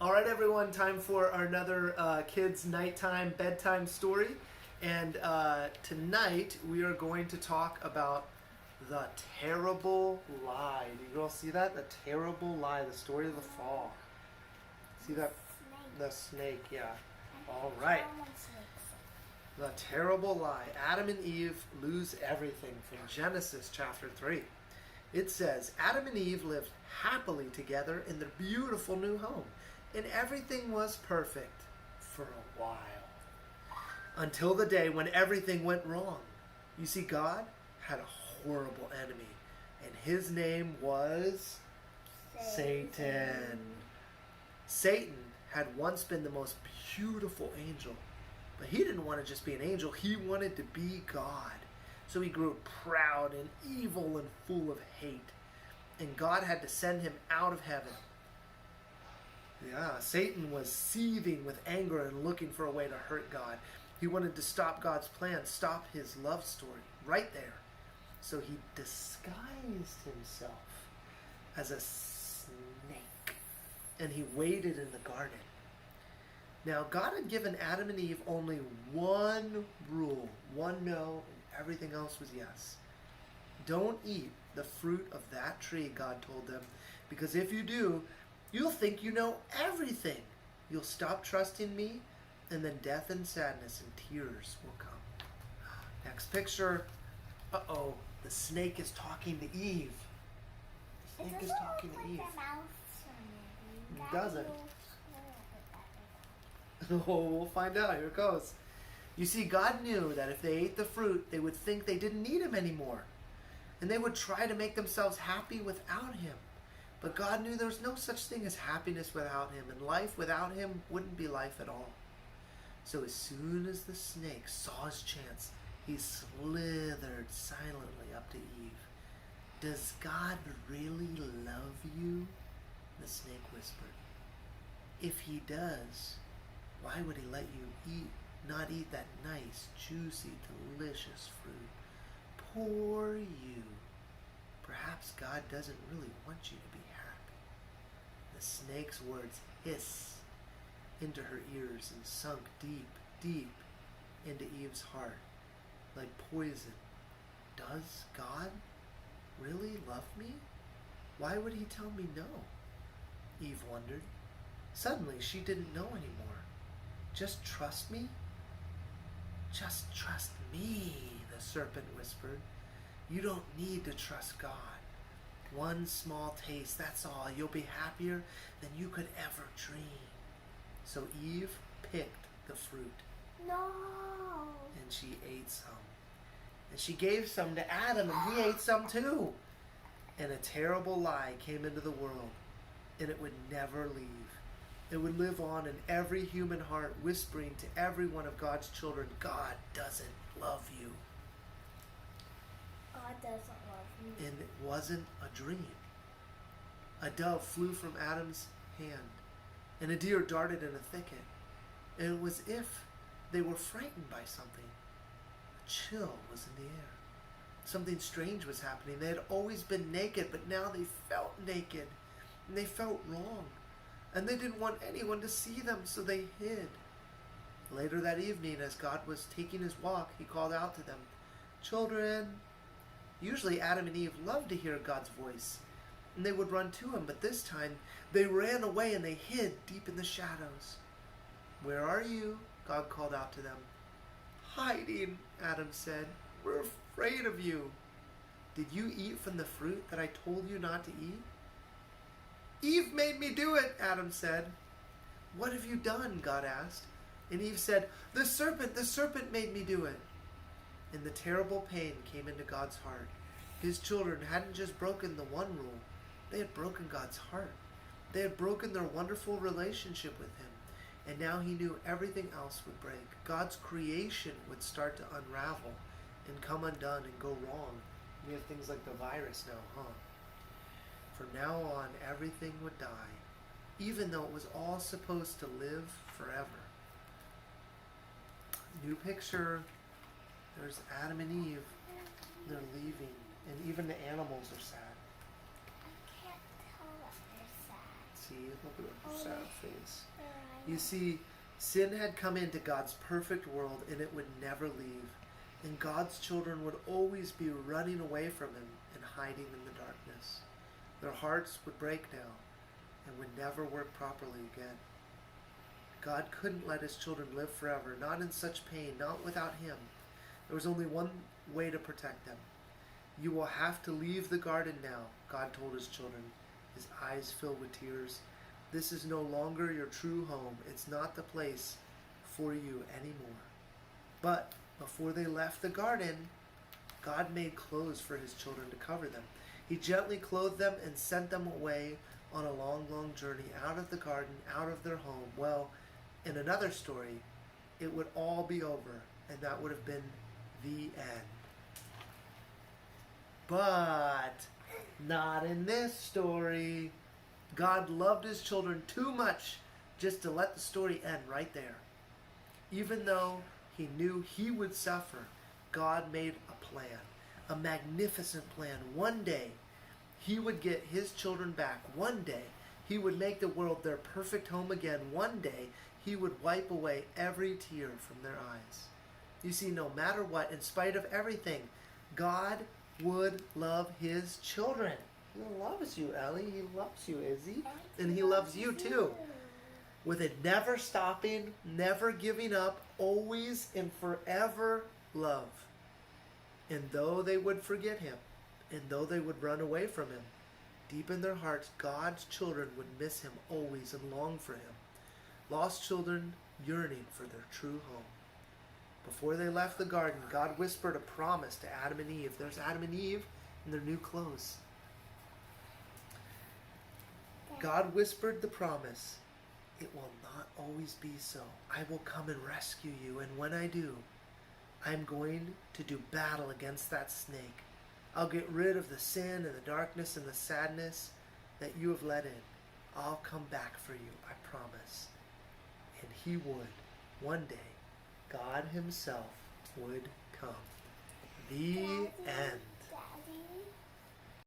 All right, everyone, time for another kids' nighttime bedtime story. And tonight we are going to talk about the terrible lie. Do you all see that? The terrible lie, the story of the fall. See that? The snake, yeah. All right. The terrible lie. Adam and Eve lose everything from Genesis chapter 3. It says, Adam and Eve lived happily together in their beautiful new home, and everything was perfect for a while. Until the day when everything went wrong. You see, God had a horrible enemy, and his name was Satan. Satan had once been the most beautiful angel, but he didn't want to just be an angel, he wanted to be God. So he grew proud and evil and full of hate. And God had to send him out of heaven. Yeah, Satan was seething with anger and looking for a way to hurt God. He wanted to stop God's plan, stop his love story right there. So he disguised himself as a snake. And he waited in the garden. Now, God had given Adam and Eve only one rule, one no, and everything else was yes. Don't eat the fruit of that tree, God told them, because if you do, you'll think you know everything. You'll stop trusting me, and then death and sadness and tears will come. Next picture. Uh-oh, the snake is talking to Eve. The snake is talking to Eve. It doesn't. Oh, we'll find out. Here it goes. You see, God knew that if they ate the fruit, they would think they didn't need him anymore. And they would try to make themselves happy without him. But God knew there was no such thing as happiness without him, and life without him wouldn't be life at all. So as soon as the snake saw his chance, he slithered silently up to Eve. Does God really love you? The snake whispered. If he does, why would he let you not eat that nice, juicy, delicious fruit? Poor you. Perhaps God doesn't really want you to be happy. The snake's words hissed into her ears and sunk deep, deep into Eve's heart like poison. Does God really love me? Why would he tell me no? Eve wondered. Suddenly she didn't know anymore. Just trust me? Just trust me, the serpent whispered. You don't need to trust God. One small taste, that's all. You'll be happier than you could ever dream. So Eve picked the fruit. No. And she ate some. And she gave some to Adam, and he ate some too. And a terrible lie came into the world, and it would never leave. It would live on in every human heart, whispering to every one of God's children, God doesn't love you. God doesn't love me. And it wasn't a dream. A dove flew from Adam's hand, and a deer darted in a thicket. And it was as if they were frightened by something. A chill was in the air. Something strange was happening. They had always been naked, but now they felt naked, and they felt wrong. And they didn't want anyone to see them, so they hid. Later that evening, as God was taking his walk, he called out to them, Children. Usually Adam and Eve loved to hear God's voice, and they would run to him, but this time they ran away and they hid deep in the shadows. Where are you? God called out to them. Hiding, Adam said. We're afraid of you. Did you eat from the fruit that I told you not to eat? Eve made me do it, Adam said. What have you done? God asked. And Eve said, the serpent made me do it. And the terrible pain came into God's heart. His children hadn't just broken the one rule, they had broken God's heart. They had broken their wonderful relationship with him. And now he knew everything else would break. God's creation would start to unravel and come undone and go wrong. We have things like the virus now, huh? From now on, everything would die, even though it was all supposed to live forever. New picture. There's Adam and Eve. They're leaving, and even the animals are sad. I can't tell that they're sad. see. Look at her sad face. You see, sin had come into God's perfect world and it would never leave. And God's children would always be running away from him and hiding in the darkness. Their hearts would break now and would never work properly again. God couldn't let his children live forever, not in such pain, not without him. There was only one way to protect them. You will have to leave the garden now, God told his children, his eyes filled with tears. This is no longer your true home. It's not the place for you anymore. But before they left the garden, God made clothes for his children to cover them. He gently clothed them and sent them away on a long, long journey out of the garden, out of their home. Well, in another story, it would all be over, and that would have been the end. But not in this story. God loved his children too much just to let the story end right there. Even though he knew he would suffer, God made a plan, a magnificent plan. One day, he would get his children back. One day, he would make the world their perfect home again. One day, he would wipe away every tear from their eyes. You see, no matter what, in spite of everything, God would love his children. He loves you, Ellie. He loves you, Izzy. And he loves you too. With a never stopping, never giving up, always and forever love. And though they would forget him, and though they would run away from him, deep in their hearts, God's children would miss him always and long for him. Lost children yearning for their true home. Before they left the garden, God whispered a promise to Adam and Eve. There's Adam and Eve in their new clothes. God whispered the promise, it will not always be so. I will come and rescue you, and when I do, I'm going to do battle against that snake. I'll get rid of the sin and the darkness and the sadness that you have let in. I'll come back for you, I promise. And he would. One day, God himself would come. The end.